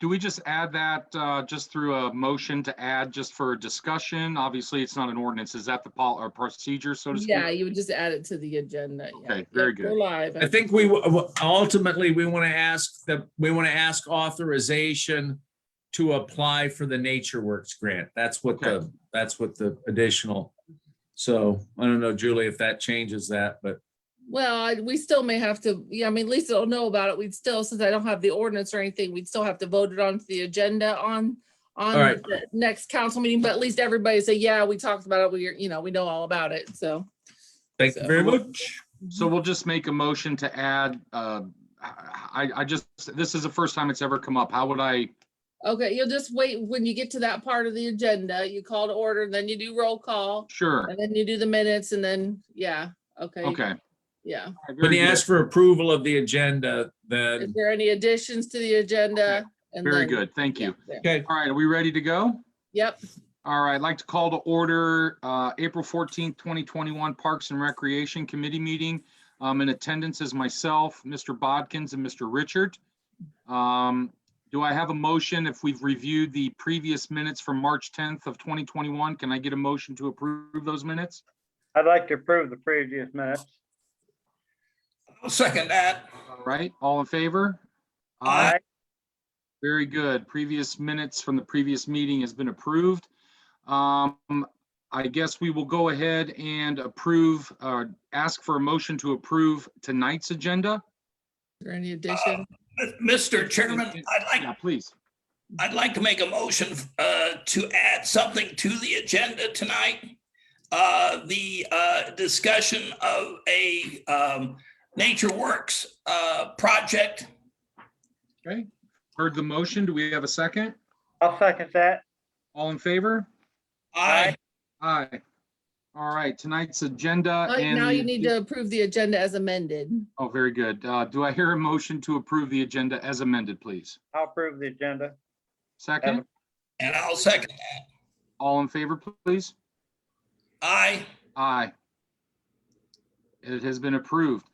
Do we just add that just through a motion to add just for discussion? Obviously, it's not an ordinance. Is that the or procedure, so to speak? Yeah, you would just add it to the agenda. Yeah. Okay, very Yep, we're good. live. I think we ultimately we want to ask authorization to apply for the NatureWorks grant. That's what the additional. So I don't know, Julie, if that changes that, but Well, we still may have to, yeah, I mean, Lisa will know about it. We'd still, since I don't have the ordinance or anything, we'd still have to vote it onto the agenda on right. the next council meeting, but at least everybody say, yeah, we talked about it. We know all about it. So. thank you very much. So we'll just make a motion to add, this is the first time it's ever come up. How would I? Okay, you'll just wait when you get to that part of the agenda, you call to order, and then you do roll call, Sure. and then you do the minutes, and then, yeah, okay. Okay. Yeah. When you ask for approval of the agenda, Is then, there any additions to the agenda? And Very then- good. Thank you. Yeah, okay, All right, are we ready to go? Yep, All right, I'd like to call to order April 14th, 2021 Parks and Recreation Committee meeting. In attendance is myself, Mr. Bodkins, and Mr. Richard. Do I have a motion if we've reviewed the previous minutes from March 10th of 2021? Can I get a motion to approve those minutes? I'd like to approve the previous minutes. I'll second that. All right, all in favor? Aye. Very good. Previous minutes from the previous meeting has been approved. I guess we will go ahead and approve, ask for a motion to approve tonight's agenda. is there any addition? Mr. Chairman, Yeah, please. I'd like to make a motion to add something to the agenda tonight. The discussion of a NatureWorks project. Okay, heard the motion. Do we have a second? I'll second that. All in favor? Aye. Aye. All right, tonight's agenda. Now you and need to approve the agenda as amended. Oh, very good. Do I hear a motion to approve the agenda as amended, please? I'll approve the agenda. Second, And I'll second that. all in favor, please? Aye. Aye. It has been approved.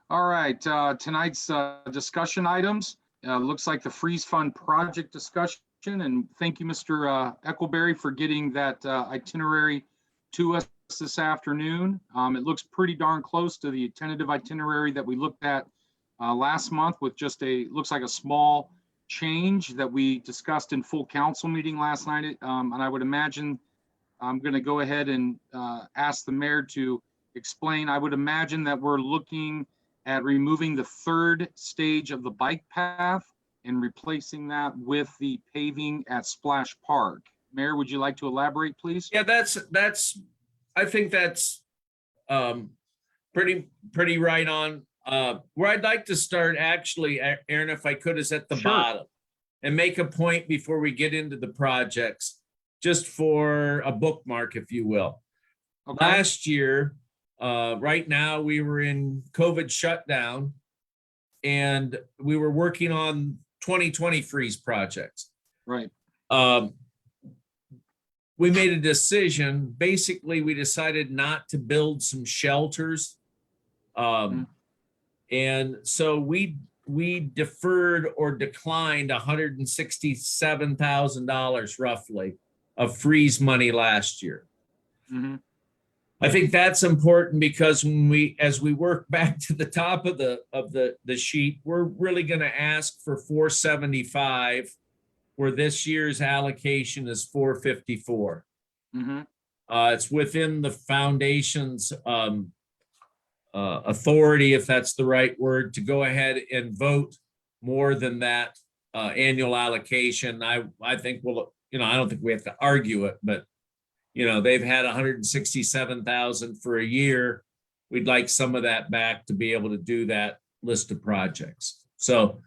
All right, tonight's discussion items. Looks like the Freeze Fund project discussion, and thank you, Mr. Eckleberry, for getting that itinerary to us this afternoon. It looks pretty darn close to the tentative itinerary that we looked at last month with just looks like a small change that we discussed in full council meeting last night. And I would imagine I'm going to go ahead and ask the mayor to explain. I would imagine that we're looking at removing the third stage of the bike path and replacing that with the paving at Splash Park. Mayor, would you like to elaborate, please? yeah, I think that's pretty right on. Where I'd like to start actually, Aaron, if I could, is at the Sure. bottom and make a point before we get into the projects, just for a bookmark, if you will. Okay. Last year, right now, we were in COVID shutdown and we were working on 2020 freeze projects. Right. We made a decision. Basically, we decided not to build some shelters. And so we deferred or declined $167,000 roughly of freeze money last year. Mm-hmm. I think that's important because as we work back to the top of the sheet, we're really going to ask for 475, where this year's allocation is 454. Mm-hmm. It's within the foundation's authority, if that's the right word, to go ahead and vote more than that annual allocation. I think we'll, I don't think we have to argue it, but they've had 167,000 for a year. We'd like some of that back to be able to do that list of projects. So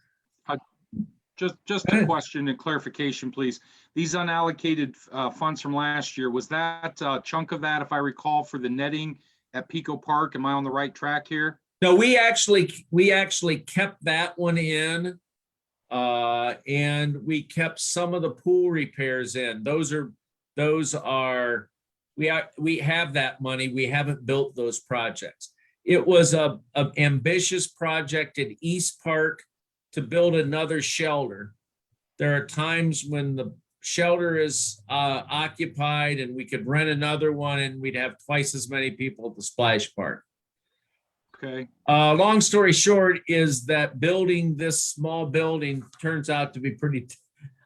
Just a question and clarification, please. These unallocated funds from last year, was that a chunk of that, if I recall, for the netting at Pico Park? Am I on the right track here? no, we actually kept that one in, and we kept some of the pool repairs in. Those are we have that money. We haven't built those projects. It was a ambitious project at East Park to build another shelter. There are times when the shelter is occupied and we could rent another one and we'd have twice as many people at the splash park. Okay, Long story short is that building this small building turns out to be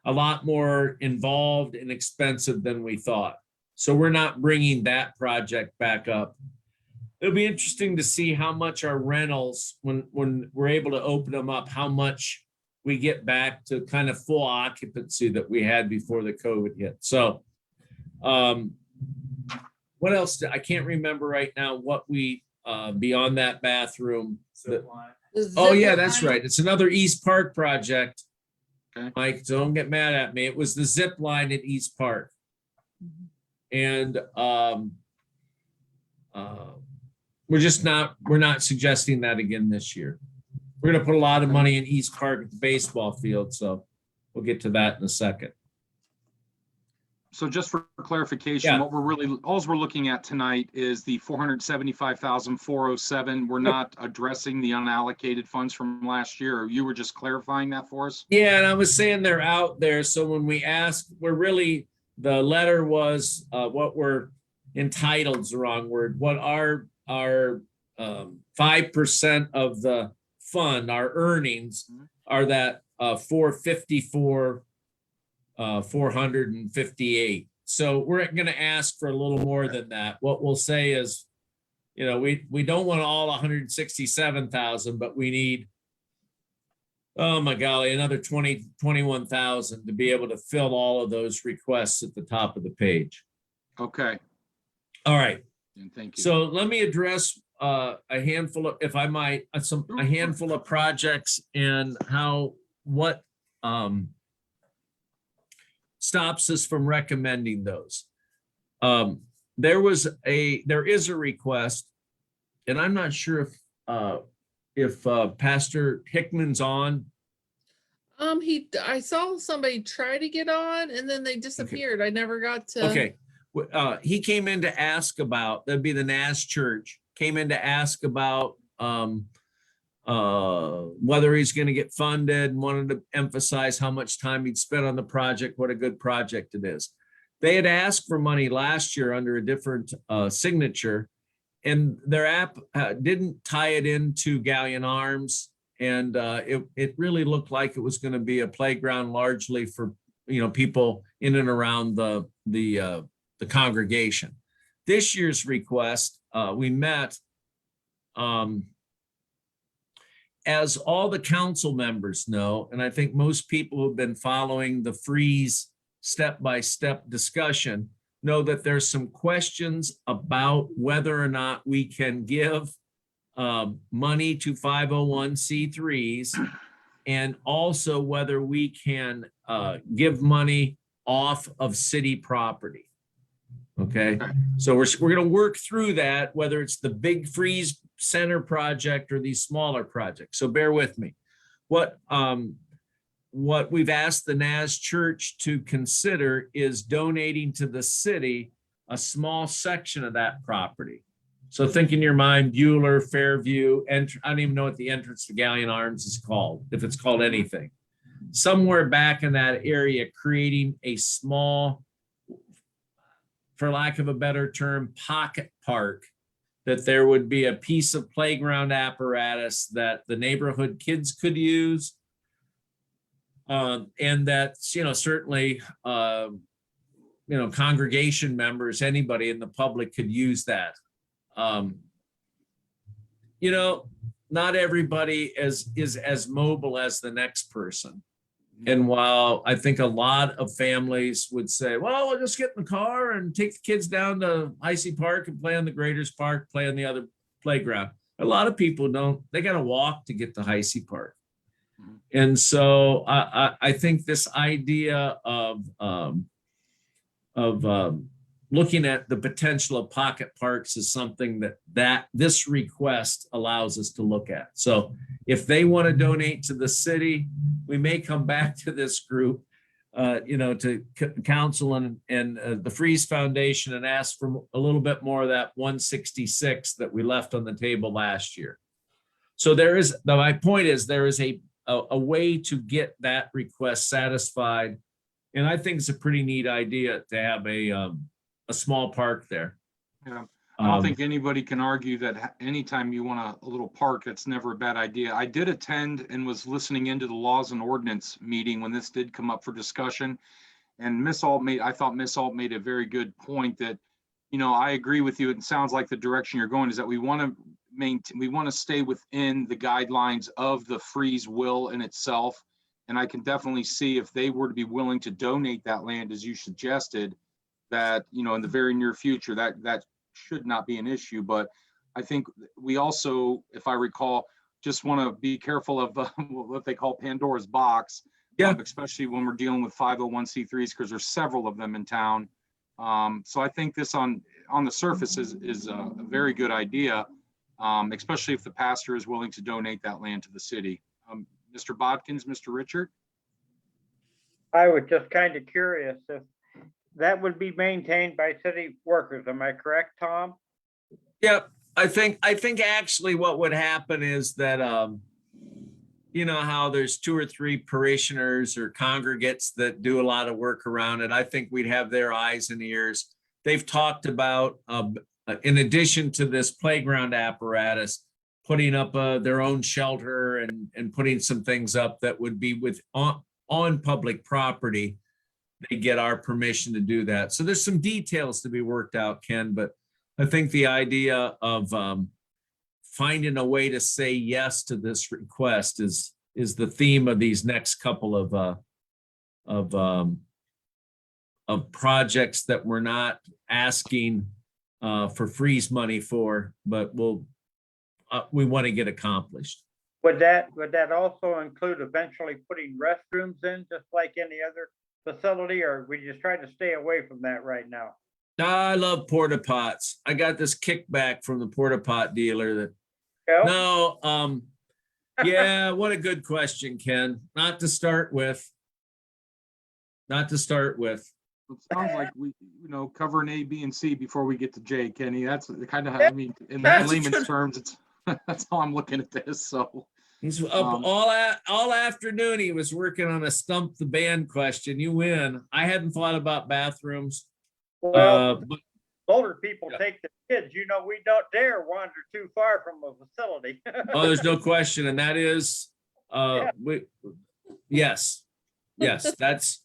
a lot more involved and expensive than we thought. So we're not bringing that project back up. It'll be interesting to see how much our rentals, when we're able to open them up, how much we get back to kind of full occupancy that we had before the COVID hit. So what else? I can't remember right now what we, beyond that bathroom. The Oh, zip yeah, that's line. right. It's another East Park project. Okay. Mike, don't get mad at me. It was the zip line at East Park. And we're not suggesting that again this year. We're gonna put a lot of money in East Park at the baseball field, so we'll get to that in a second. so just for clarification, Yeah. what we're looking at tonight is the 475,407. We're not addressing the unallocated funds from last year. You were just clarifying that for us? Yeah, and I was saying they're out there, so when we ask, the letter was, what we're entitled's the wrong word, what our 5% of the fund, our earnings are that 454, 458. So we're gonna ask for a little more than that. What we'll say is, we don't want all 167,000, but we need, oh my golly, another 21,000 to be able to fill all of those requests at the top of the page. Okay, All right. and thank you. So let me address a handful of, if I might, a handful of projects and what stops us from recommending those. There is a request, and I'm not sure if Pastor Hickman's on. I saw somebody try to get on and then they disappeared. I never got to. Okay. He came in to ask about, that'd be the Nash Church, came in to ask about whether he's going to get funded and wanted to emphasize how much time he'd spent on the project, what a good project it is. They had asked for money last year under a different signature, and their app didn't tie it into Galleon Arms. And it really looked like it was going to be a playground largely for, people in and around the congregation. This year's request, we met, as all the council members know, and I think most people who've been following the freeze step-by-step discussion know that there's some questions about whether or not we can give money to 501c3s, and also whether we can give money off of city property. Okay, so we're going to work through that, whether it's the big freeze center project or these smaller projects. So bear with me. What we've asked the Nash Church to consider is donating to the city a small section of that property. So think in your mind, Bueller, Fairview, and I don't even know what the entrance to Galleon Arms is called, if it's called anything. Somewhere back in that area, creating a small, for lack of a better term, pocket park, that there would be a piece of playground apparatus that the neighborhood kids could use. And that, certainly, congregation members, anybody in the public could use that. Not everybody is as mobile as the next person. And while I think a lot of families would say, well, we'll just get in the car and take the kids down to Icy Park and play on the Graders Park, play on the other playground. A lot of people don't, they got to walk to get to Icy Park. And so I think this idea of looking at the potential of pocket parks is something that this request allows us to look at. So if they want to donate to the city, we may come back to this group to council and the Freeze Foundation and ask for a little bit more of that 166 that we left on the table last year. So my point is there is a way to get that request satisfied. And I think it's a pretty neat idea to have a small park there. Yeah. I don't think anybody can argue that anytime you want a little park, that's never a bad idea. I did attend and was listening into the laws and ordinance meeting when this did come up for discussion. And I thought Miss Alt made a very good point that, I agree with you. It sounds like the direction you're going is that we want to stay within the guidelines of the freeze will in itself. And I can definitely see if they were to be willing to donate that land, as you suggested, that, in the very near future, that should not be an issue. But I think we also, if I recall, just want to be careful of what they call Pandora's box. Yeah. Especially when we're dealing with 501c3s, because there's several of them in town. So I think this on the surface is a very good idea, especially if the pastor is willing to donate that land to the city. Mr. Bodkins, Mr. Richard? I was just kind of curious if that would be maintained by city workers. Am I correct, Tom? Yep. I think actually what would happen is that, how there's 2 or 3 parishioners or congregates that do a lot of work around it. I think we'd have their eyes and ears. They've talked about, in addition to this playground apparatus, putting up their own shelter and putting some things up that would be on public property. They get our permission to do that. So there's some details to be worked out, Ken, but I think the idea of finding a way to say yes to this request is the theme of these next couple of projects that we're not asking for freeze money for, but we want to get accomplished. Would that also include eventually putting restrooms in, just like any other facility, or we just try to stay away from that right now? I love porta pots. I got this kickback from the porta pot dealer that, Well, no, yeah, what a good question, Ken. Not to start with. It sounds like we, covering A, B, and C before we get to J, Kenny. That's kind of how, in That's layman's good. terms, that's how I'm looking at this. So He's up all afternoon. He was working on a stump the band question. You win. I hadn't thought about bathrooms. well, But older people yeah. take the kids. We don't dare wander too far from a facility. there's no question, and that is, yes, that's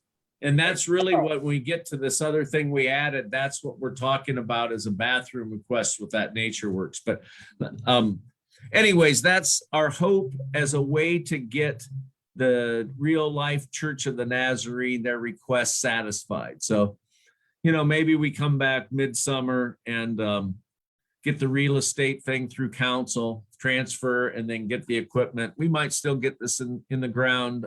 really what we get to this other thing we added. That's what we're talking about as a bathroom request with that NatureWorks. But anyways, that's our hope as a way to get the Real Life Church of the Nazarene, their request satisfied. So, maybe we come back midsummer and get the real estate thing through council, transfer, and then get the equipment. We might still get this in the ground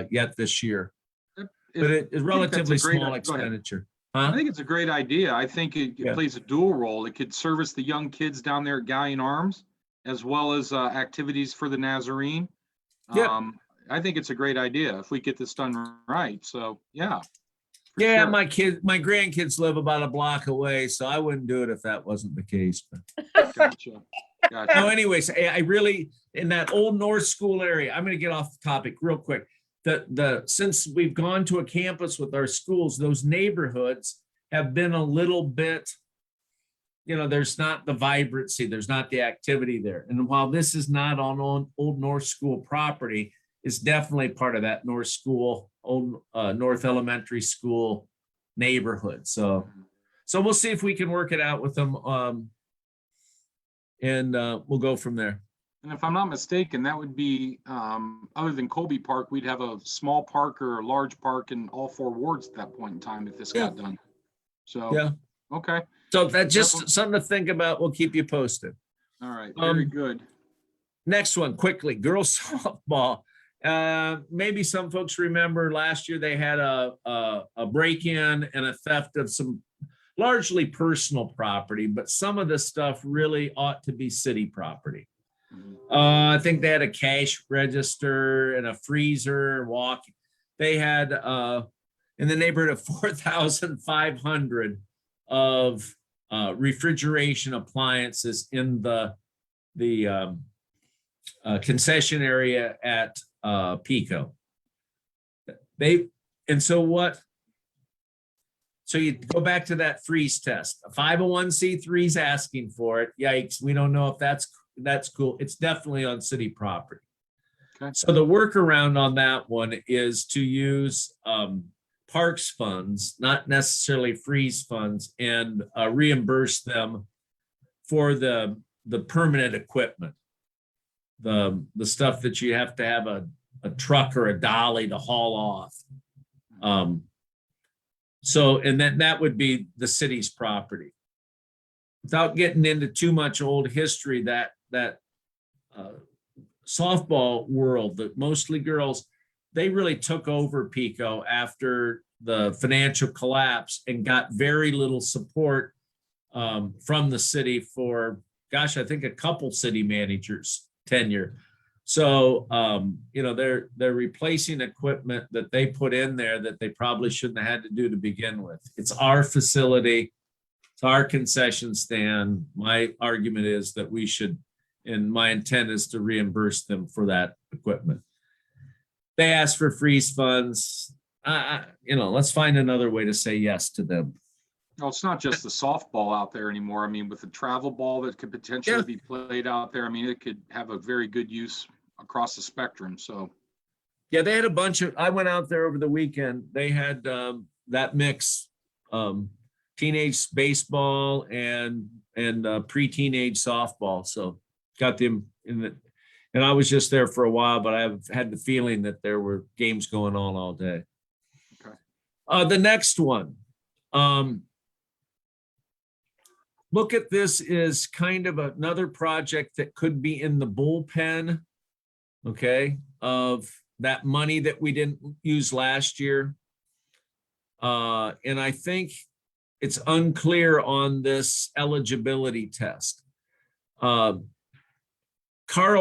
yet this year. But it's relatively small expenditure. I Huh? think it's a great idea. I think it Yeah. plays a dual role. It could service the young kids down there at Galleon Arms, as well as activities for the Nazarene. Yeah. I think it's a great idea if we get this done right. So, yeah. for Yeah, sure. my grandkids live about a block away, so I wouldn't do it if that wasn't the case. But Gotcha. no, Gotcha. anyways, I really, in that Old North School area, I'm gonna get off the topic real quick. Since we've gone to a campus with our schools, those neighborhoods have been a little bit, there's not the vibrancy, there's not the activity there. And while this is not on Old North School property, it's definitely part of that North Elementary School neighborhood. So we'll see if we can work it out with them. And we'll go from there. And if I'm not mistaken, that would be, other than Colby Park, we'd have a small park or a large park in all 4 wards at that point in time if this got done. So, Yeah. okay, So that's just something to think about. We'll keep you posted. all right, very good. Next one, quickly, girls softball. Maybe some folks remember last year they had a break-in and a theft of some largely personal property, but some of the stuff really ought to be city property. I think they had a cash register and a freezer walk. They had in the neighborhood of 4,500 of refrigeration appliances in the concession area at Pico. So you go back to that freeze test. A 501c3 is asking for it. Yikes, we don't know if that's cool. It's definitely on city property. Okay. So the workaround on that one is to use parks funds, not necessarily freeze funds, and reimburse them for the permanent equipment. The stuff that you have to have a truck or a dolly to haul off. So, and then that would be the city's property. Without getting into too much old history, that softball world, that mostly girls, they really took over Pico after the financial collapse and got very little support from the city for, gosh, I think a couple city managers' tenure. So, they're replacing equipment that they put in there that they probably shouldn't have had to do to begin with. It's our facility. It's our concession stand. My argument is that we should, and my intent is to reimburse them for that equipment. They asked for freeze funds. Let's find another way to say yes to them. Well, it's not just the softball out there anymore. I mean, with the travel ball that could potentially be played out there, I mean, it could have a very good use across the spectrum. So, yeah, they had a bunch of, I went out there over the weekend. They had that mix, teenage baseball and pre-teenage softball. So got them in the, and I was just there for a while, but I've had the feeling that there were games going on all day. Okay. The next one. Look at this as kind of another project that could be in the bullpen, okay, of that money that we didn't use last year. And I think it's unclear on this eligibility test. Carl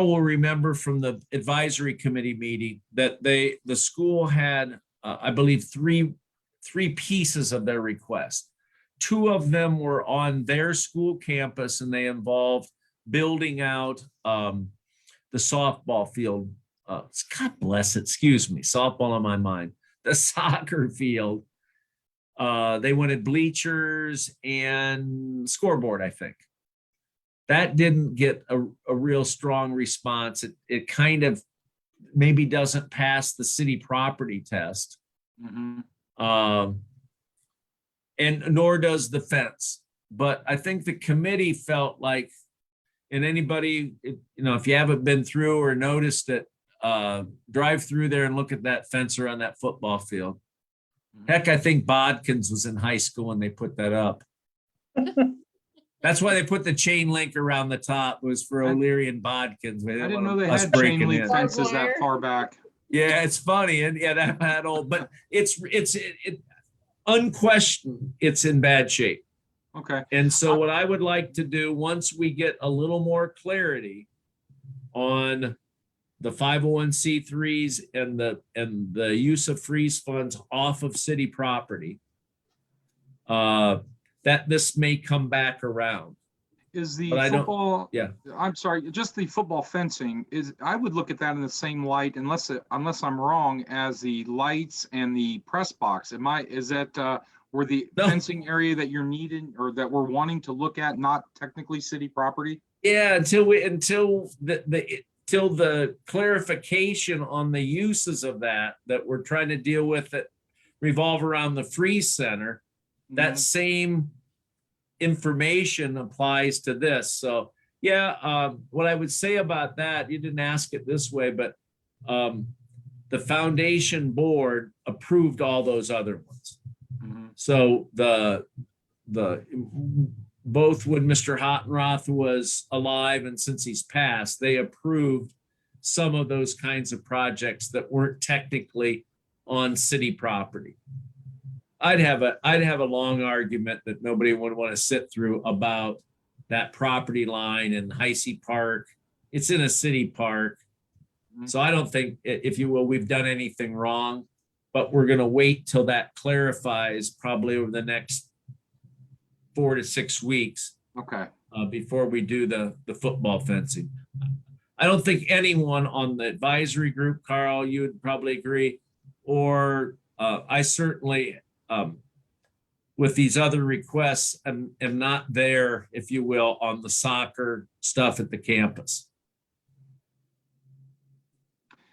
will remember from the advisory committee meeting that the school had, I believe, three pieces of their request. Two of them were on their school campus, and they involved building out the softball field. God bless it, excuse me, softball on my mind. The soccer field. They wanted bleachers and scoreboard, I think. That didn't get a real strong response. It kind of maybe doesn't pass the city property test. Mm-hmm. And nor does the fence. But I think the committee felt like, and anybody, if you haven't been through or noticed it, drive through there and look at that fence around that football field. Heck, I think Bodkins was in high school when they put that up. That's why they put the chain link around the top, was for O'Leary and Bodkins. I didn't know they had chain link fences that far back. Yeah, it's funny, and yeah, that old, but it's unquestioned, it's in bad shape. Okay. And so what I would like to do, once we get a little more clarity on the 501c3s and the use of freeze funds off of city property, that this may come back around. Is the But football? yeah. I'm sorry, just the football fencing I would look at that in the same light, unless I'm wrong, as the lights and the press box. Is that where the No. fencing area that you're needing or that we're wanting to look at, not technically city property? Yeah, until the clarification on the uses of that we're trying to deal with that revolve around the freeze center, that same information applies to this. So yeah, what I would say about that, you didn't ask it this way, but the foundation board approved all those other ones. Mhm. So the both when Mr. Hottenroth was alive and since he's passed, they approved some of those kinds of projects that weren't technically on city property. I'd have a long argument that nobody would want to sit through about that property line in Heisey Park. It's in a city park. So I don't think, if you will, we've done anything wrong. but we're going to wait till that clarifies probably over the next 4 to 6 weeks Okay. before we do the football fencing. I don't think anyone on the advisory group, Carl, you would probably agree, or I certainly, with these other requests, am not there, if you will, on the soccer stuff at the campus.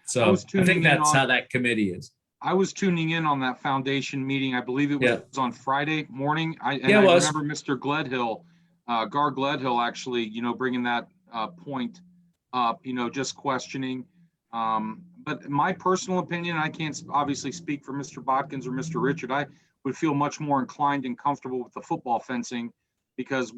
So was I tuning think in that's on- how that committee is. I was tuning in on that foundation meeting. I believe it was Yeah. on Friday morning. Yeah, it I was. remember Mr. Gledhill, Gar Gledhill actually, bringing that point up, just questioning. But my personal opinion, I can't obviously speak for Mr. Botkins or Mr. Richard. I would feel much more inclined and comfortable with the football fencing because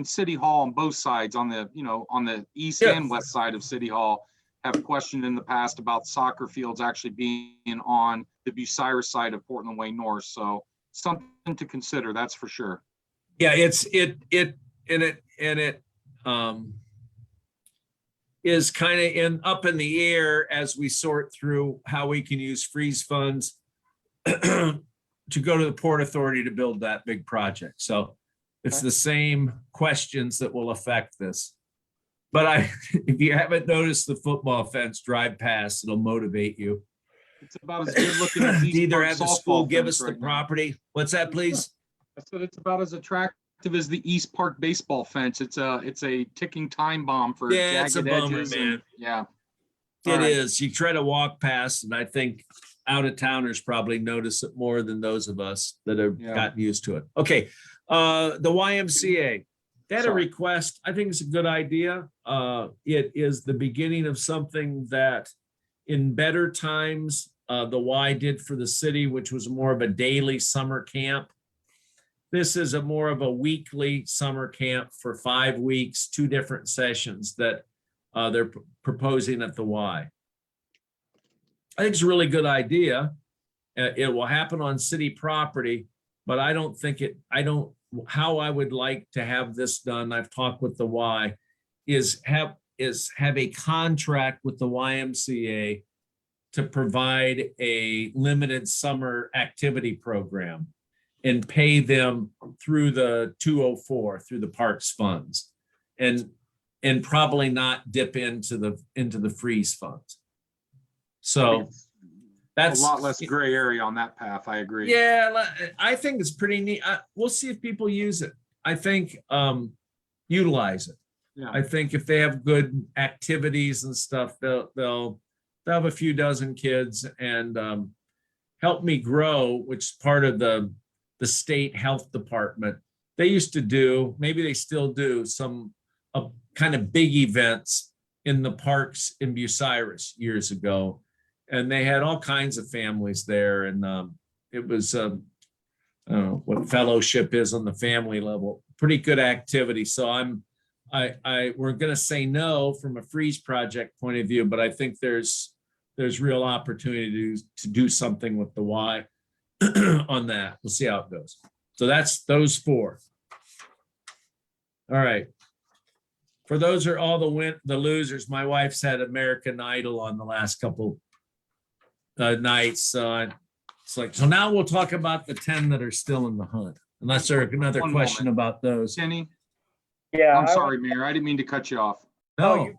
City Hall on both sides on the, on the east Yeah. and west side of City Hall have questioned in the past about soccer fields actually being on the Bucyrus side of Portland Way North. So something to consider, that's for sure. Yeah, it is kind of up in the air as we sort through how we can use freeze funds to go to the Port Authority to build that big project. So it's the same questions that will affect this. But if you haven't noticed the football fence, drive past, it'll motivate you. It's about as good looking as East Either Park have the school softball give fence us the right now. property. What's that, please? I said it's about as attractive as the East Park baseball fence. It's a ticking time bomb for Yeah, it's a jagged bummer, edges man. and yeah. It All right. is. You try to walk past, and I think out-of-towners probably notice it more than those of us that have Yeah. gotten used to it. Okay, the YMCA. They had a Sorry. request. I think it's a good idea. It is the beginning of something that in better times, the Y did for the city, which was more of a daily summer camp. This is a more of a weekly summer camp for 5 weeks, 2 different sessions that they're proposing at the Y. I think it's a really good idea. It will happen on city property, but I don't think how I would like to have this done, I've talked with the Y, is have a contract with the YMCA to provide a limited summer activity program and pay them through the 204, through the parks funds, and probably not dip into the freeze funds. So that's A lot less gray area on that path. I agree. yeah, I think it's pretty neat. We'll see if people use it. I think utilize it. Yeah. I think if they have good activities and stuff, they'll have a few dozen kids and Help Me Grow, which is part of the state health department. They used to do, maybe they still do, some kind of big events in the parks in Bucyrus years ago. And they had all kinds of families there. And it was, I don't know what fellowship is on the family level, pretty good activity. So we're going to say no from a freeze project point of view, but I think there's real opportunity to do something with the Y on that. We'll see how it goes. So that's those 4. All right. For those are all the losers. My wife's had American Idol on the last couple nights. So it's like, so now we'll talk about the 10 that are still in the hunt. Unless there's another One question moment. about those. Kenny, Yeah. I'm sorry, Mayor. I didn't mean to cut you off. No,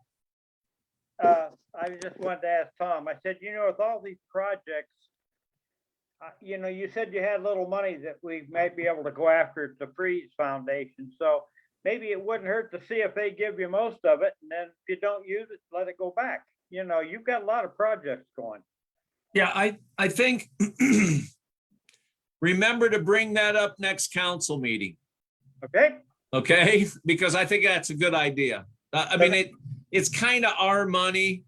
I just wanted to ask Tom, I said, with all these projects, you said you had little money that we might be able to go after at the Freeze Foundation. So maybe it wouldn't hurt to see if they give you most of it. And then if you don't use it, let it go back. You've got a lot of projects going. yeah, I think remember to bring that up next council meeting. Okay? Okay, because I think that's a good idea. I mean, it's kind of our money.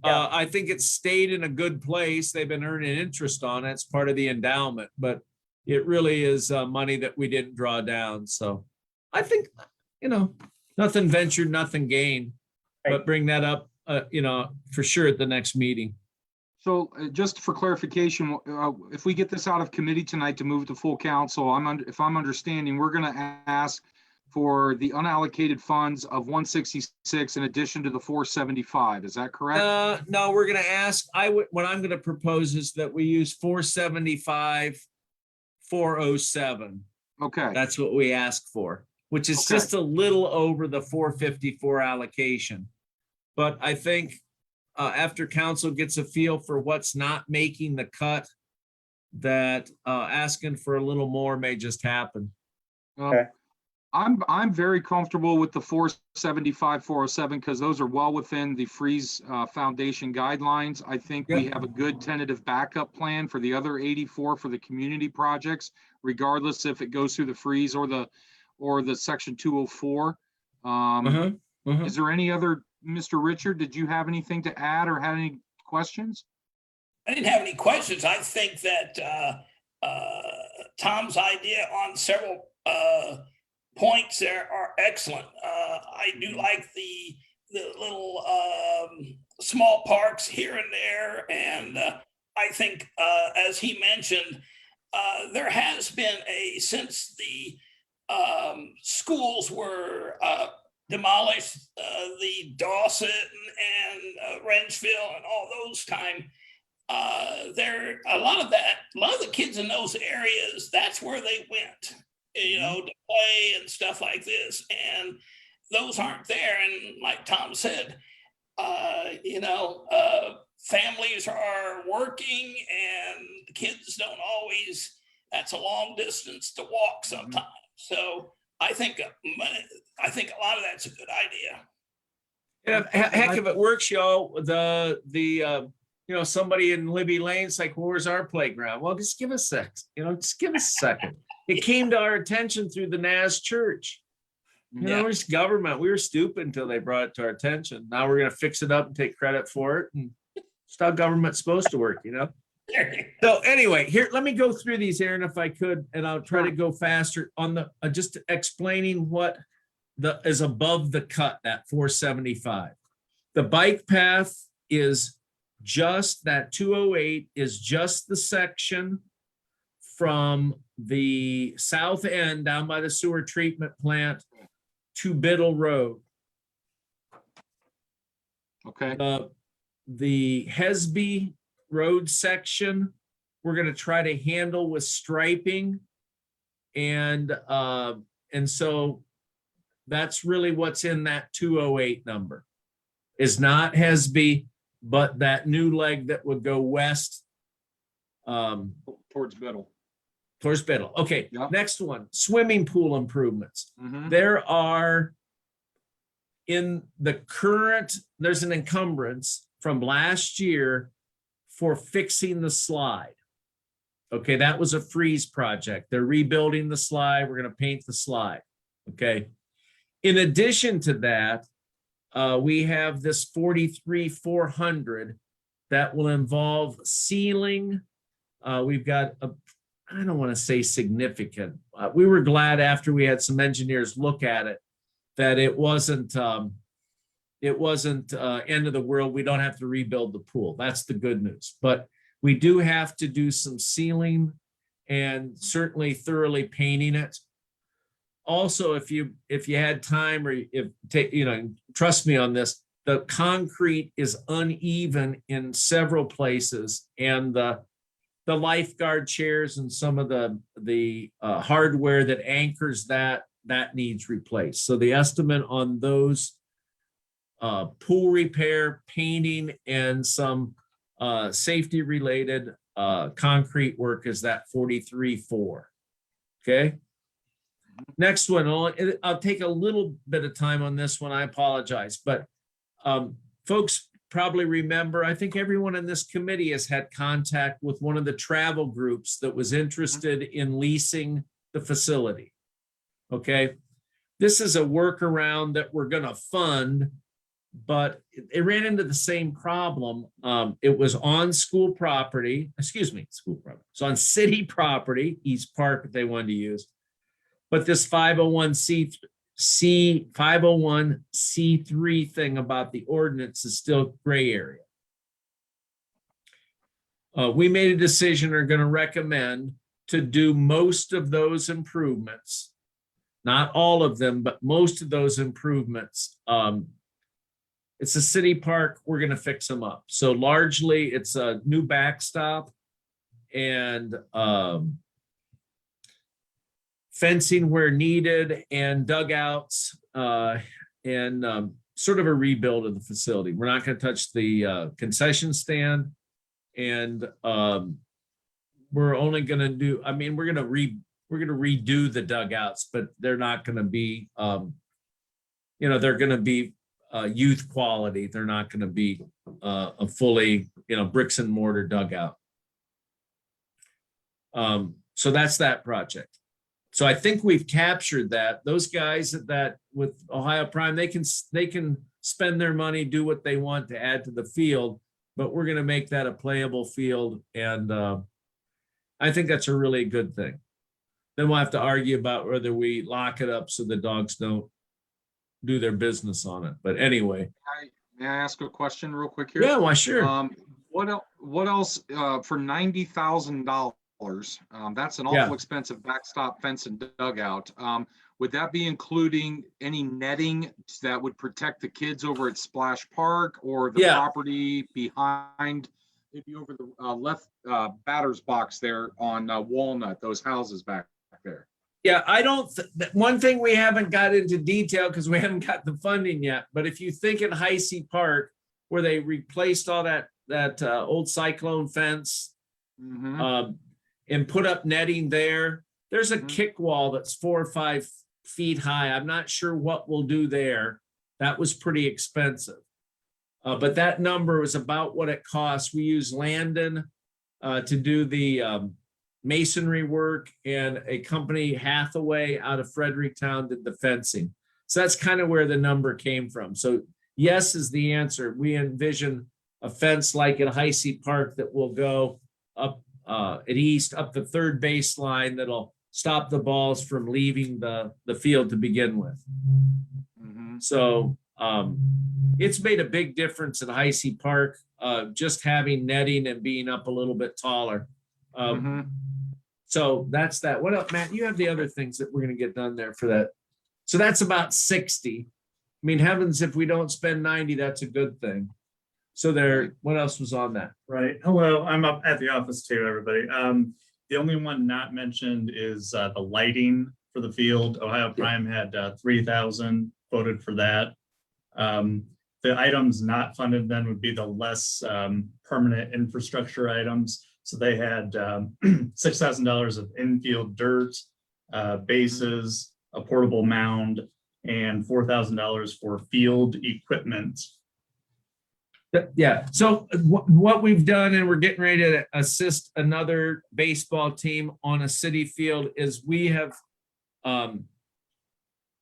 Yeah. I think it's stayed in a good place. They've been earning interest on it. It's part of the endowment, but it really is money that we didn't draw down. So I think, nothing ventured, nothing gained. But bring that up, for sure at the next meeting. So just for clarification, if we get this out of committee tonight to move it to full council, if I'm understanding, we're going to ask for the unallocated funds of 166 in addition to the 475. Is that correct? No, we're gonna ask, what I'm gonna propose is that we use 475, 407. Okay, That's what we ask for, which is Okay. just a little over the 454 allocation. But I think after council gets a feel for what's not making the cut, that asking for a little more may just happen. Okay. I'm very comfortable with the 475, 407 because those are well within the Freeze Foundation guidelines. I think we Yep. have a good tentative backup plan for the other 84 for the community projects, regardless if it goes through the freeze or the section 204. Is there any other, Mr. Richard, did you have anything to add or had any questions? I didn't have any questions. I think that Tom's idea on several points there are excellent. I do like the little small parks here and there. And I think, as he mentioned, there has been since the schools were demolished, the Dawson and Wrenchville and all those time, a lot of the kids in those areas, that's where they went, to play and stuff like this. And those aren't there. And like Tom said, families are working and the kids don't always, that's a long distance to walk sometimes. So I think a lot of that's a good idea. Yeah, heck, if it works, y'all, somebody in Libby Lane's like, well, where's our playground? Well, just give us a sec, just give us a second. It came to our attention through the NAS church. It's government. We were stupid until they brought it to our attention. Now we're going to fix it up and take credit for it. And it's how government's supposed to work, So anyway, here, let me go through these, Aaron, if I could, and I'll try to go faster on the, just explaining what is above the cut, that 475. The bike path is just that 208 is just the section from the south end down by the sewer treatment plant to Biddle Road. Okay, The Hesby Road section, we're going to try to handle with striping. And so that's really what's in that 208 number. Is not Hesby, but that new leg that would go west towards Biddle. towards Biddle. Okay, Yep. Next one, swimming pool improvements. Mhm. There are in the current, there's an encumbrance from last year for fixing the slide. Okay, that was a freeze project. They're rebuilding the slide. We're going to paint the slide. Okay. In addition to that, we have this 43,400 that will involve sealing. We've got I don't want to say significant. We were glad after we had some engineers look at it that it wasn't end of the world. We don't have to rebuild the pool. That's the good news. But we do have to do some sealing and certainly thoroughly painting it. Also, if you had time or trust me on this, the concrete is uneven in several places, and the lifeguard chairs and some of the hardware that anchors that needs replaced. So the estimate on those pool repair, painting, and some safety related concrete work is that 43,400. Okay. Next one, I'll take a little bit of time on this one. I apologize, but folks probably remember, I think everyone in this committee has had contact with one of the travel groups that was interested in leasing the facility. Okay. This is a workaround that we're going to fund, but it ran into the same problem. It was on school property, It's on city property, East Park, that they wanted to use. But this 501c3 thing about the ordinance is still gray area. We made a decision, are going to recommend to do most of those improvements not all of them, but most of those improvements. It's a city park, we're gonna fix them up. So largely, it's a new backstop and fencing where needed and dugouts and sort of a rebuild of the facility. We're not gonna touch the concession stand. And we're only gonna do, I mean, we're gonna redo the dugouts, but they're not gonna be, they're gonna be youth quality. They're not gonna be a fully, bricks and mortar dugout. So that's that project. So I think we've captured that. Those guys that with Ohio Prime, they can spend their money, do what they want to add to the field, but we're gonna make that a playable field. And I think that's a really good thing. Then we'll have to argue about whether we lock it up so the dogs don't do their business on it. But anyway. May I ask a question real quick here? Yeah, why, sure. What else, for $90,000, that's an Yeah. awful expensive backstop fence and dugout. Would that be including any netting that would protect the kids over at Splash Park or the Yeah. property behind, maybe over the left batter's box there on Walnut, those houses back there? Yeah, I don't, one thing we haven't got into detail because we haven't got the funding yet, but if you think in Heisey Park where they replaced all that old cyclone fence Mhm. and put up netting there, there's a Mhm. kick wall that's 4 or 5 feet high. I'm not sure what we'll do there. That was pretty expensive. But that number was about what it costs. We use Landon to do the masonry work, and a company, Hathaway, out of Fredericktown, did the fencing. So that's kind of where the number came from. So yes is the answer. We envision a fence like at Heisey Park that will go up at east, up the third baseline, that'll stop the balls from leaving the field to begin with. Mhm. So it's made a big difference at Heisey Park, just having netting and being up a little bit taller. Mhm. So that's that. What else, Matt? You have the other things that we're gonna get done there for that. So that's about 60. I mean, heavens, if we don't spend 90, that's a good thing. So there, what else was on that? Right. Hello, I'm up at the office too, everybody. The only one not mentioned is the lighting for the field. Ohio Prime had 3,000 voted for that. The items not funded then would be the less permanent infrastructure items. So they had $6,000 of infield dirt, bases, a portable mound, and $4,000 for field equipment. Yeah, so what we've done, and we're getting ready to assist another baseball team on a city field, is we have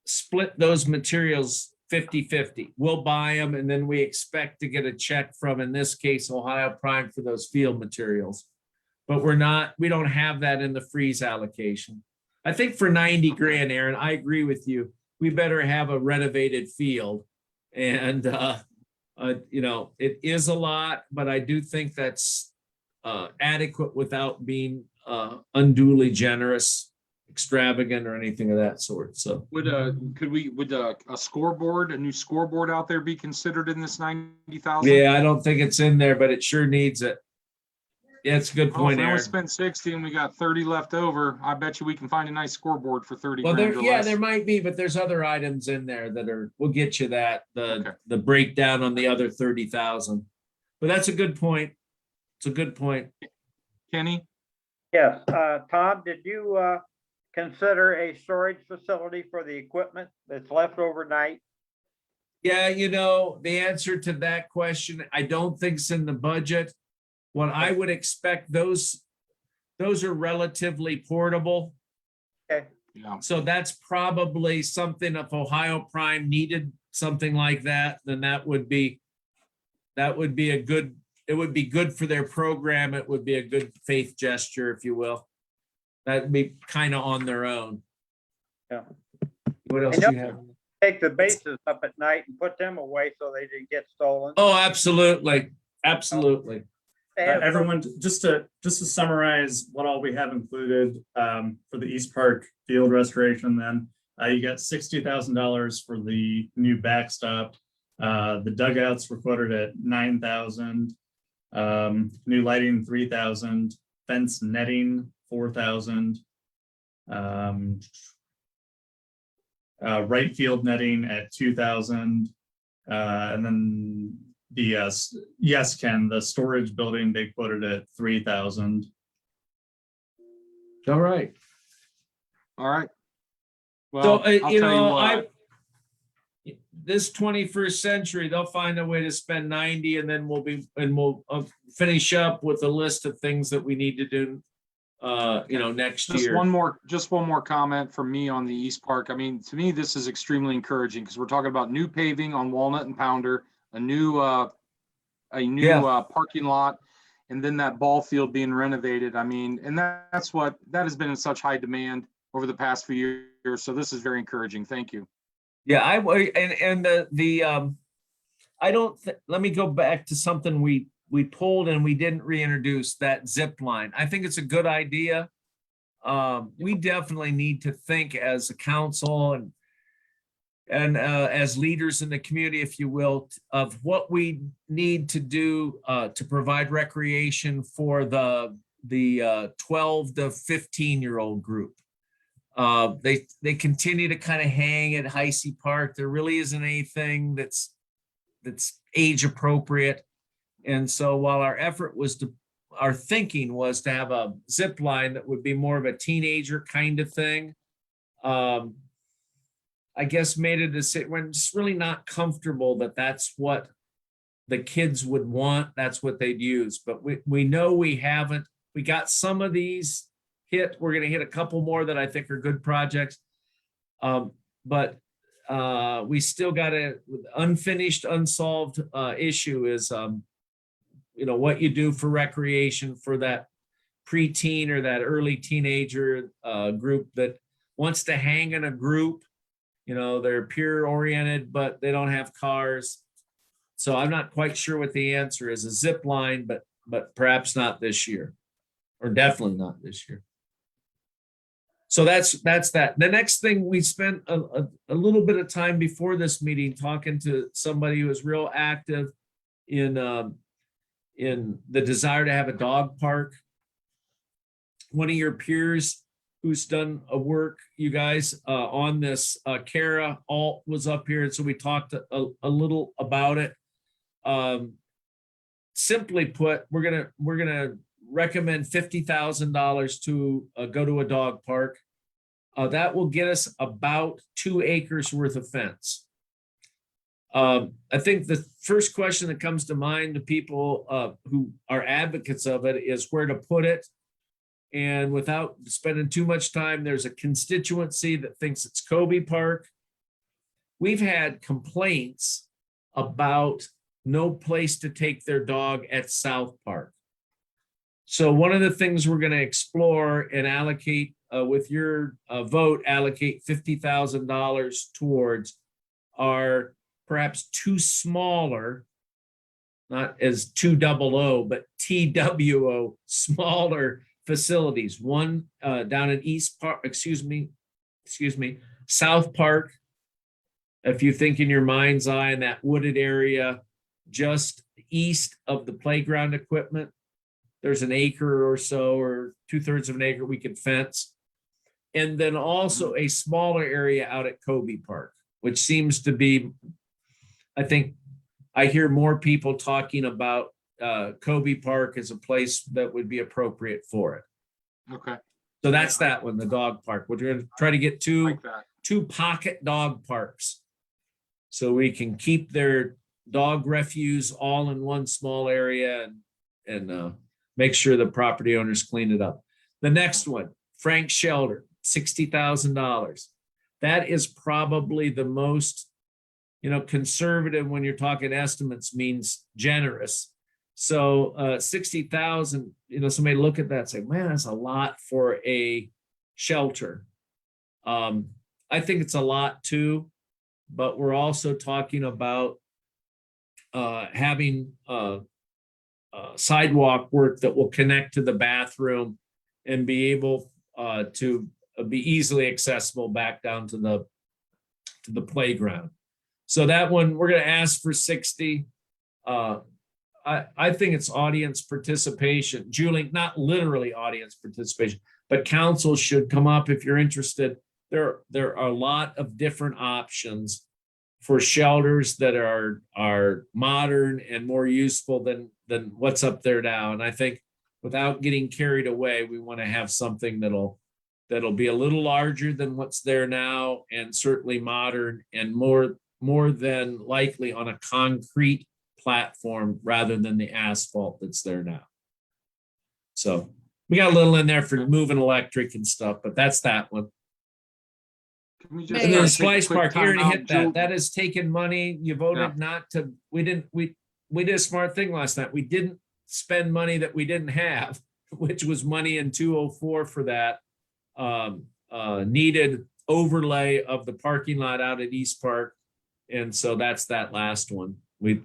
split those materials 50-50. We'll buy them, and then we expect to get a check from, in this case, Ohio Prime for those field materials. But we don't have that in the freeze allocation. I think for 90 grand, Aaron, I agree with you. We better have a renovated field. And it is a lot, but I do think that's adequate without being unduly generous, extravagant, or anything of that sort. So Would a scoreboard, a new scoreboard out there be considered in this 90,000? yeah, I don't think it's in there, but it sure needs it. Yeah, it's a good Well, if point, we only Aaron. spent 60 and we got 30 left over, I bet you we can find a nice scoreboard for 30 Well, grand or less. there might be, but there's other items in there we'll get you that, Okay. the breakdown on the other 30,000. But that's a good point. It's a good point. Kenny? Yes, Tom, did you consider a storage facility for the equipment that's left overnight? Yeah, the answer to that question, I don't think it's in the budget. What I would expect, those are relatively portable. Okay, Yeah. So that's probably something, if Ohio Prime needed something like that, then it would be good for their program. It would be a good faith gesture, if you will. That'd be kind of on their own. Yeah. What else I know- do you have? take the bases up at night and put them away so they didn't get stolen. Oh, absolutely. Absolutely. They have- Everyone, just to summarize what all we have included for the East Park field restoration, then You got $60,000 for the new backstop. The dugouts were quoted at 9,000. New lighting, 3,000. Fence netting, 4,000. Right field netting at 2,000. And then the yes, Ken, the storage building, they quoted at 3,000. All right. All right. So, Well, I'll you tell know, what, this 21st century, they'll find a way to spend 90 and then we'll finish up with a list of things that we need to do, next just year. one more comment from me on the East Park. I mean, to me, this is extremely encouraging because we're talking about new paving on Walnut and Pounder, a new parking lot, and then that ball field being renovated. I mean, and that has been in such high demand over the past few years. So this is very encouraging. Thank you. Yeah, let me go back to something we pulled and we didn't reintroduce, that zip line. I think it's a good idea. We definitely need to think as a council and as leaders in the community, if you will, of what we need to do to provide recreation for the 12 to 15-year-old group. They continue to kind of hang at Heisey Park. There really isn't anything that's age appropriate. And so while our thinking was to have a zip line that would be more of a teenager kind of thing, I guess made a decision. We're just really not comfortable that that's what the kids would want. That's what they'd use. But we know we got some of these hit. We're going to hit a couple more that I think are good projects. But we still got unfinished, unsolved issue is, what you do for recreation for that preteen or that early teenager group that wants to hang in a group. They're peer oriented, but they don't have cars. So I'm not quite sure what the answer is. A zip line, but perhaps not this year, or definitely not this year. So that's that. The next thing, we spent a little bit of time before this meeting talking to somebody who was real active in the desire to have a dog park. One of your peers who's done a work, you guys, on this, Kara Alt was up here, and so we talked a little about it. Simply put, we're gonna recommend $50,000 to go to a dog park. That will get us about 2 acres worth of fence. I think the first question that comes to mind to people who are advocates of it is where to put it. And without spending too much time, there's a constituency that thinks it's Kobe Park. We've had complaints about no place to take their dog at South Park. So one of the things we're going to explore and allocate with your vote, allocate $50,000 towards are perhaps 2 smaller, not as 200, but TWO, smaller facilities. One down in South Park. If you think in your mind's eye in that wooded area, just east of the playground equipment, there's an acre or so, or 2/3 of an acre we could fence. And then also a smaller area out at Kobe Park, which seems to be, I think I hear more people talking about Kobe Park as a place that would be appropriate for it. Okay. So that's that one, the dog park. We're going to try to get Like that. two pocket dog parks, so we can keep their dog refuse all in one small area and make sure the property owners clean it up. The next one, Frank Shelter, $60,000. That is probably the most, conservative when you're talking estimates, means generous. So 60,000, somebody look at that and say, man, that's a lot for a shelter. I think it's a lot too, but we're also talking about having sidewalk work that will connect to the bathroom and be able to be easily accessible back down to the playground. So that one, we're gonna ask for 60. I think it's audience participation. Julie, not literally audience participation, but council should come up if you're interested. There are a lot of different options for shelters that are modern and more useful than what's up there now. And I think without getting carried away, we want to have something that'll be a little larger than what's there now, and certainly modern and more than likely on a concrete platform rather than the asphalt that's there now. So we got a little in there for moving electric and stuff, but that's that one. Can we just, And then take a Splice quick Park, you time already out? hit that. Jul- That has taken money. You voted not to, we did a smart thing last night. We didn't spend money that we didn't have, which was money in 204 for that needed overlay of the parking lot out at East Park. And so that's that last one. We're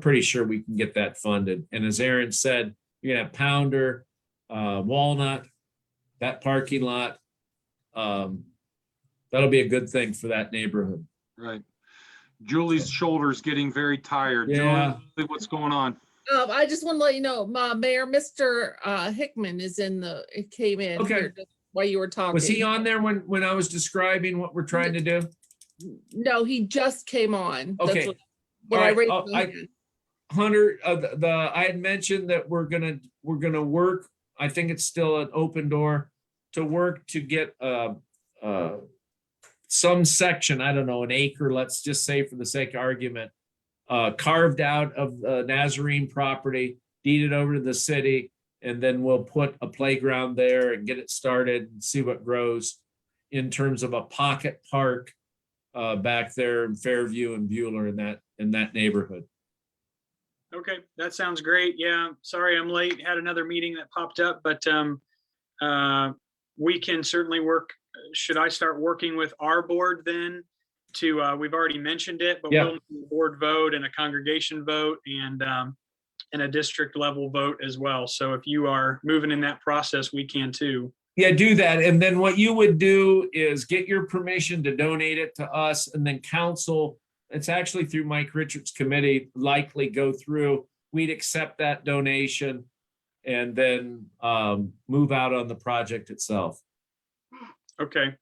pretty sure we can get that funded. And as Aaron said, you're gonna have Pounder, Walnut, that parking lot. That'll be a good thing for that neighborhood. Right. Julie's shoulder's getting very tired. Yeah. Julie, what's going on? I just want to let you know, Mayor, Mr. Hickman it came in Okay. here just while you were talking. Was he on there when I was describing what we're trying to do? No, he just came on. That's Okay. What All I right, raised. oh, my I- hand. Hunter, I had mentioned that we're gonna work, I think it's still an open door, to work to get some section, I don't know, an acre, let's just say for the sake of argument, carved out of Nazarene property, deeded over to the city, and then we'll put a playground there and get it started and see what grows in terms of a pocket park back there in Fairview and Bueller in that neighborhood. Okay, that sounds great. Yeah, sorry I'm late. Had another meeting that popped up, but we can certainly work. Should I start working with our board then to, we've already mentioned it, but Yeah. we'll need a board vote and a congregation vote and a district level vote as well. So if you are moving in that process, we can too. Yeah, do that. And then what you would do is get your permission to donate it to us, and then council, it's actually through Mike Richards' committee, likely go through. We'd accept that donation and then move out on the project itself. Okay.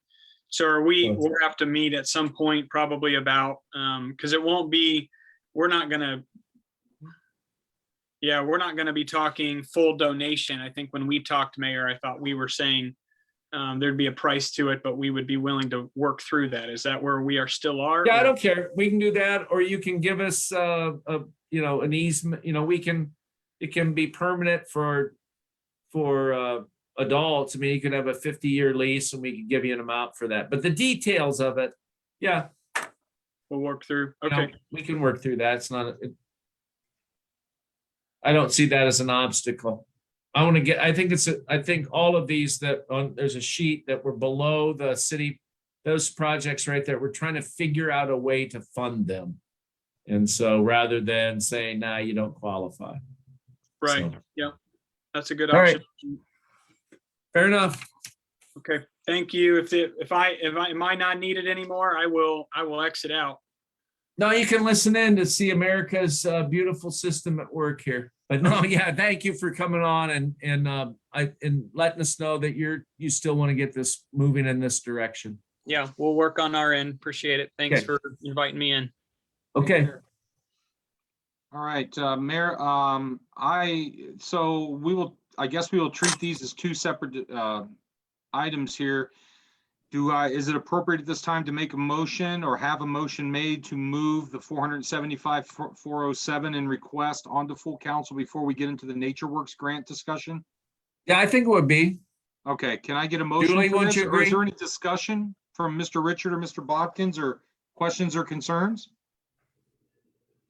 So we'll have to meet at some point probably about, because it won't be, we're not gonna be talking full donation. I think when we talked, Mayor, I thought we were saying there'd be a price to it, but we would be willing to work through that. Is that where we still are? Yeah, I don't care. We can do that, or you can give us an easement, it can be permanent for adults. I mean, you could have a 50-year lease and we could give you an amount for that. But the details of it, yeah, We'll work through. you know, Okay. we can work through that. It's not, I don't see that as an obstacle. I think all of these there's a sheet that were below the city, those projects right there, we're trying to figure out a way to fund them. And so rather than saying, nah, you don't qualify. Right. So, Yeah. That's a good All right. option. fair enough. Okay. Thank you. If I am I not needed anymore, I will exit out. No, you can listen in to see America's beautiful system at work here. But no, yeah, thank you for coming on and letting us know that you still want to get this moving in this direction. Yeah, we'll work on our end. Appreciate it. Thanks Okay. for inviting me in. Okay. All right, Mayor, I guess we will treat these as two separate items here. Is it appropriate at this time to make a motion or have a motion made to move the 475,407 in request onto full council before we get into the NatureWorks grant discussion? Yeah, I think it would be. Okay, can I get a motion Julie, for won't this? you Or is agree? there any discussion from Mr. Richard or Mr. Bodkins, or questions or concerns?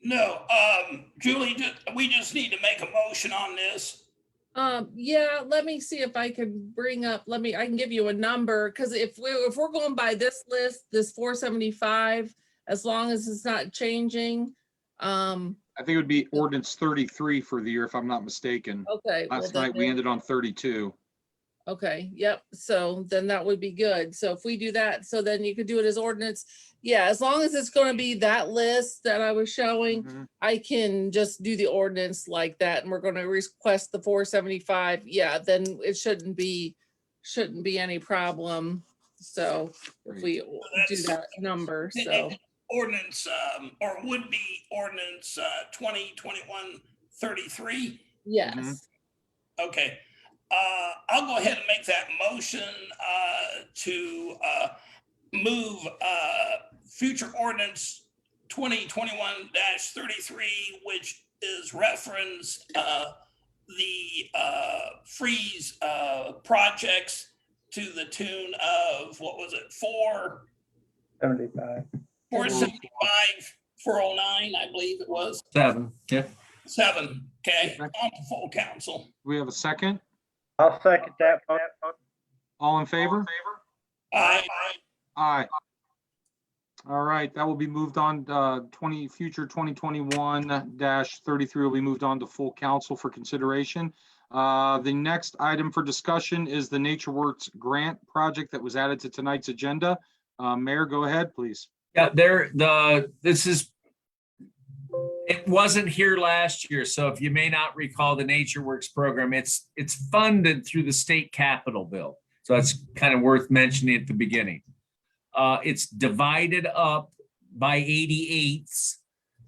No, Julie, we just need to make a motion on this. Yeah, let me see if I can bring up, I can give you a number, because if we're going by this list, this 475, as long as it's not changing. I think it would be ordinance 33 for the year, if I'm not mistaken. Okay. well, Last then night, we ended on 32. Okay, yep. So then that would be good. So if we do that, so then you could do it as ordinance. Yeah, as long as it's gonna be that list that I was showing, Mhm. I can just do the ordinance like that and we're gonna request the 475. Yeah, then it shouldn't be any problem. So if we do that number, so. Ordinance, or would be ordinance 2021-33. Yes, Okay, I'll go ahead and make that motion to move future ordinance 2021-33, which is reference the freeze projects to the tune of, what was it, 75. 475, 409, I believe it was, 7, yeah. 7, okay, on to full council. We have a second? I'll second that. All in favor? Aye. Aye. All right, that will be moved on, future 2021-33 will be moved on to full council for consideration. The next item for discussion is the NatureWorks grant project that was added to tonight's agenda. Mayor, go ahead, please. Yeah, it wasn't here last year, so if you may not recall the NatureWorks program, it's funded through the state capital bill. So that's kind of worth mentioning at the beginning. It's divided up by 88ths.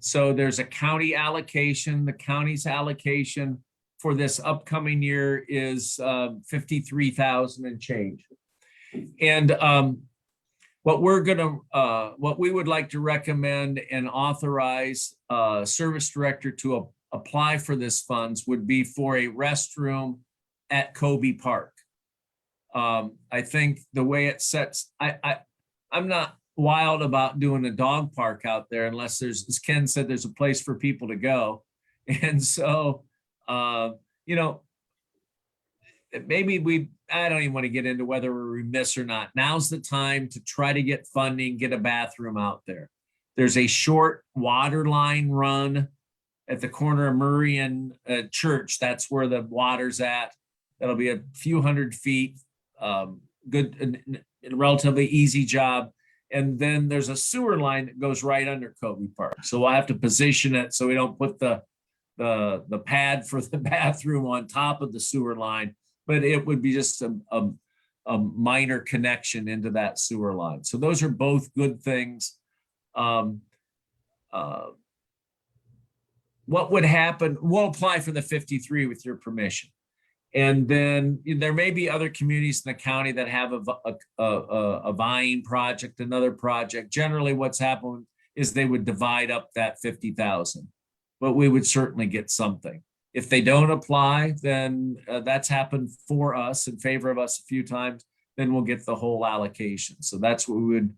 So there's a county allocation. The county's allocation for this upcoming year is 53,000 and change. And what we would like to recommend and authorize service director to apply for this funds would be for a restroom at Kobe Park. I think the way it sets, I'm not wild about doing a dog park out there unless there's, as Ken said, there's a place for people to go. And so, maybe I don't even want to get into whether we're remiss or not. Now's the time to try to get funding, get a bathroom out there. There's a short water line run at the corner of Murray and Church. That's where the water's at. That'll be a few hundred feet, good, a relatively easy job. And then there's a sewer line that goes right under Kobe Park. So we'll have to position it so we don't put the pad for the bathroom on top of the sewer line, but it would be just a minor connection into that sewer line. So those are both good things. What would happen? We'll apply for the 53 with your permission. And then there may be other communities in the county that have a vying project, another project. Generally, what's happened is they would divide up that 50,000, but we would certainly get something. If they don't apply, then that's happened for us, in favor of us a few times, then we'll get the whole allocation. So that's what we would,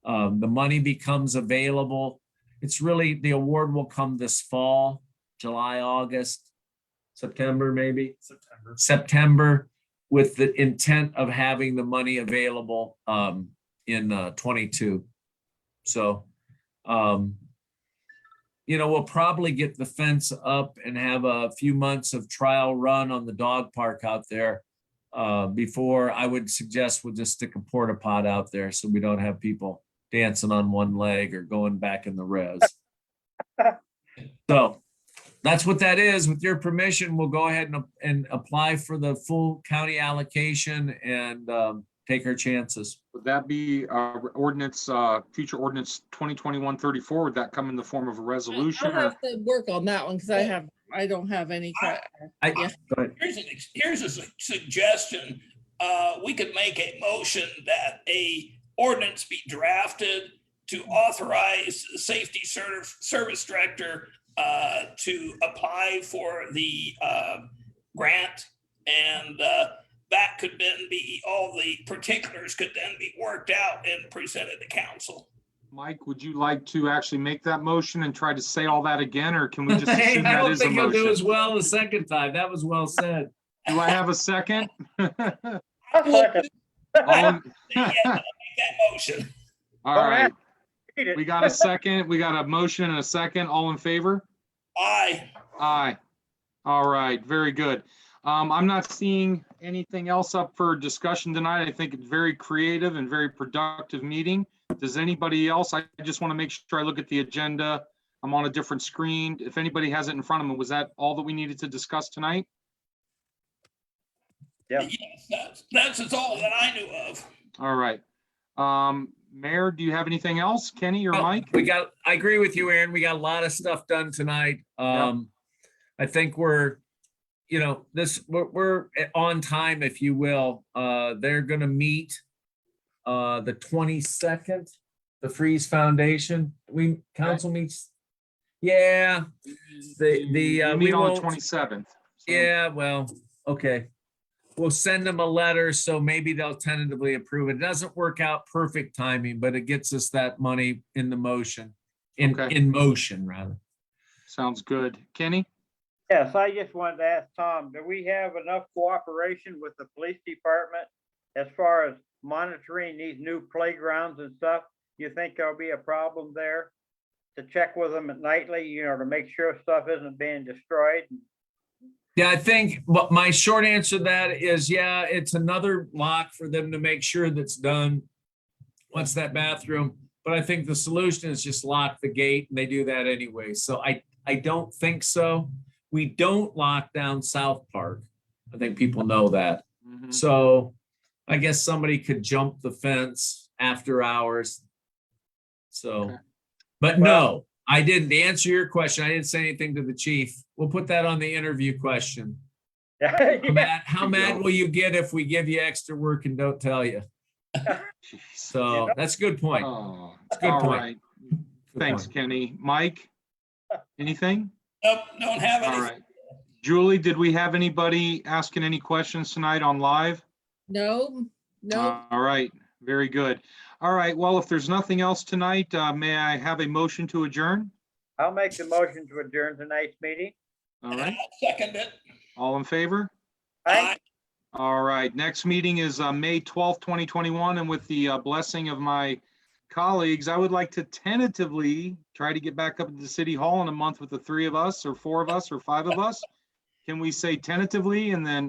the money becomes available. It's really, the award will come this fall, July, August, September, maybe? September, with the intent of having the money available in 22. So, we'll probably get the fence up and have a few months of trial run on the dog park out there before I would suggest we'll just stick a porta pot out there so we don't have people dancing on one leg or going back in the res. So that's what that is. With your permission, we'll go ahead and apply for the full county allocation and take our chances. Would that be ordinance, future ordinance 2021-34? Would that come in the form of a resolution? I'll have to work on that one because I don't have any. Go ahead. Here's a suggestion. We could make a motion that a ordinance be drafted to authorize the safety service director to apply for the grant, and that could then be, all the particulars could then be worked out and presented to council. Mike, would you like to actually make that motion and try to say all that again, or can we just Hey, assume I that don't is a think I'll do as motion? well the second time. That was well said. Do I have a second? I'll second. All in- Yeah, I'll make that motion. All Don't right, have to read it. we got a second. We got a motion and a second. All in favor? Aye. Aye. All right, very good. I'm not seeing anything else up for discussion tonight. I think it's very creative and very productive meeting. Does anybody else? I just want to make sure I look at the agenda. I'm on a different screen. If anybody has it in front of them, was that all that we needed to discuss tonight? Yeah. Yes, that's all that I knew of. All right. Mayor, do you have anything else? Kenny or Oh, Mike? I agree with you, Aaron. We got a lot of stuff done tonight. I think we're on time, if you will. They're gonna meet the 22nd, the Freeze Foundation. Council meets. Yeah, We we meet on the won't. 27th. so- Yeah, well, okay. We'll send them a letter, so maybe they'll tentatively approve it. It doesn't work out perfect timing, but it gets us that money in the motion, Okay. in motion, rather. Sounds good. Kenny? Yes, I just wanted to ask Tom, do we have enough cooperation with the police department as far as monitoring these new playgrounds and stuff? You think there'll be a problem there to check with them at nightly, to make sure stuff isn't being destroyed? Yeah, I think, but my short answer to that is, yeah, it's another lock for them to make sure that's done. Once that bathroom, but I think the solution is just lock the gate, and they do that anyway. So I don't think so. We don't lock down South Park. I think people know that. Mhm. So I guess somebody could jump the fence after hours. So, Okay. but no, I didn't answer your question. I didn't say anything to the chief. We'll put that on the interview question. Yeah. How mad will you get if we give you extra work and don't tell you? Jeez. So that's a good point. Oh, It's a good all point. right. Good Thanks, point. Kenny. Mike? Anything? Nope, don't have All any. right. Julie, did we have anybody asking any questions tonight on live? No, no, All right, very good. All right, well, if there's nothing else tonight, may I have a motion to adjourn? I'll make the motion to adjourn tonight's meeting. All And right, I'll second it. all in favor? Aye. All right, next meeting is May 12th, 2021, and with the blessing of my colleagues, I would like to tentatively try to get back up to the city hall in a month with the 3 of us, or 4 of us, or 5 of us. Can we say tentatively, and then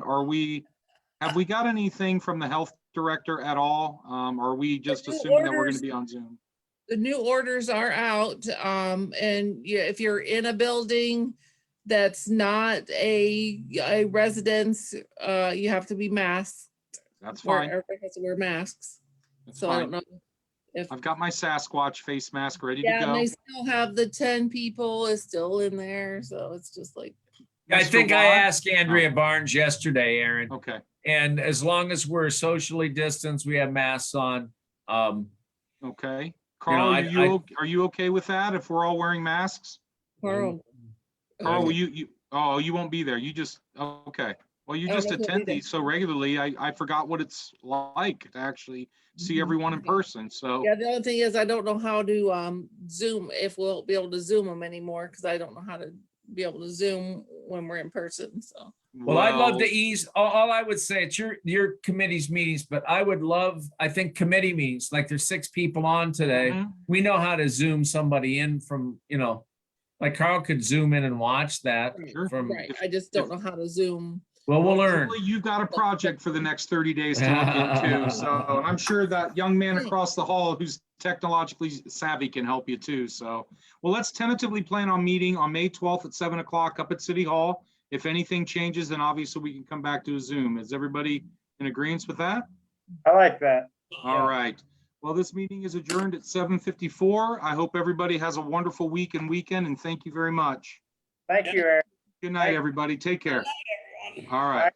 have we got anything from the health director at all? Are we just The new assuming that we're orders- gonna be on Zoom? the new orders are out. And yeah, if you're in a building that's not a residence, you have to be masked. That's Where fine. everybody has to wear masks. That's So I don't fine. know if, I've got my Sasquatch face mask ready to yeah, and go. they still have the 10 people is still in there. So it's just like, I Mr. think I Watt? asked Andrea Barnes yesterday, Aaron, Okay, and as long as we're socially distanced, we have masks on. okay. Carl, are you okay with that if we're all wearing masks? Carl. Carl, will you won't be there. You just, okay. Well, you I don't just know if he'll be attend there. these so regularly. I forgot what it's like to actually see Mhm. everyone in person. So, Yeah, the only thing is I don't know how to Zoom, if we'll be able to Zoom them anymore, because I don't know how to be able to Zoom when we're in person, so. Well, I'd love to ease, all I would say, it's your committee's meetings, but I would love, I think committee meetings, like there's 6 people on today. Mhm. We know how to Zoom somebody in from, like Carl could Zoom in and watch that Sure. from, Right, I just don't know how to Zoom. well, we'll learn. Julie, you've got a project for the next 30 days to look into. So, and I'm sure that young man across the hall who's technologically savvy can help you too. So, well, let's tentatively plan on meeting on May 12th at 7 o'clock up at City Hall. If anything changes, then obviously we can come back to a Zoom. Is everybody in agreement with that? I like that. All right. Well, this meeting is adjourned at 7:54. I hope everybody has a wonderful week and weekend, and thank you very much. Thank you, Eric. Good night, everybody. Take care. Everyone. All right.